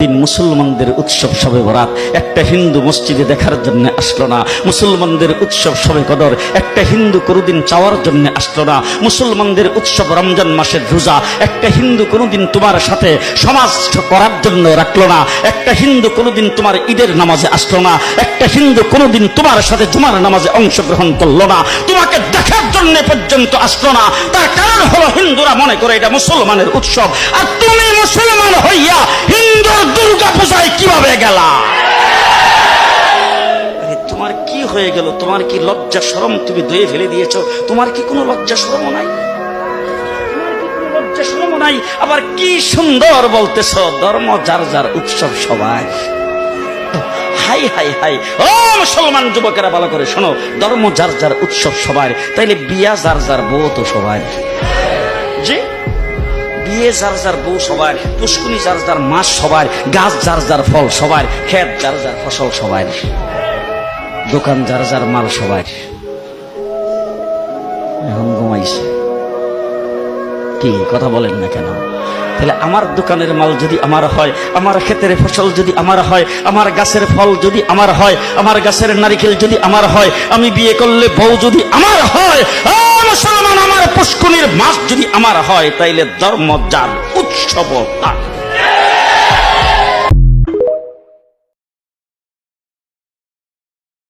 মুসলমানদের উৎসব শবে বরাত একটা হিন্দু মসজিদে দেখার জন্য আসলো না। মুসলমানদের উৎসব শবে কদর একটা হিন্দু কোনোদিন চাওয়ার জন্য আসলো না। মুসলমানদের উৎসব রমজান মাসের রোজা একটা হিন্দু কোনোদিন তোমার সাথে সমাজ করার জন্য রাখলো না। একটা হিন্দু কোনোদিন তোমার ঈদের নামাজে আসলো না। একটা হিন্দু কোনোদিন তোমার সাথে জুমার নামাজে অংশগ্রহণ করলো না। তোমাকে দেখার জন্য পর্যন্ত আসলো না। তার কারণ হলো হিন্দুরা মনে করে এটা মুসলমানের উৎসব, আর তুমি মুসলমান হইয়া হিন্দুর দুর্গা পূজায় কিভাবে গেলা? তোমার কি হয়ে গেল? তোমার কি লজ্জা শরম তুমি ধুয়ে ফেলে দিয়েছো? তোমার কি কোনো লজ্জা শরমও নাই? লজ্জা শরমও নাই। আবার কি সুন্দর বলতেছ, ধর্ম যার যার উৎসব সবাই। হাই হাই হাই, ও মুসলমান যুবকেরা ভালো করে শোনো, ধর্ম যার যার উৎসব সবার, তাইলে বিয়া যার যার বউ তো সবার। জি, বিয়ে যার যার বউ সবার, পুষ্কুনি যার যার মাস সবার, গাছ যার যার ফল সবার, ক্ষেত যার যার ফসল সবার, দোকান যার যার মাল সবার। এখন ঘুমাইছে কি কথা বলেন না কেন? তাহলে আমার দোকানের মাল যদি আমার হয়, আমার ক্ষেতের ফসল যদি আমার হয়, আমার গাছের ফল যদি আমার হয়, আমার গাছের নারিকেল যদি আমার হয়, আমি বিয়ে করলে বউ যদি আমার হয়, মুসলমান আমার পুষ্কুনির মাছ যদি আমার হয়, তাইলে ধর্ম যার উৎসব তার।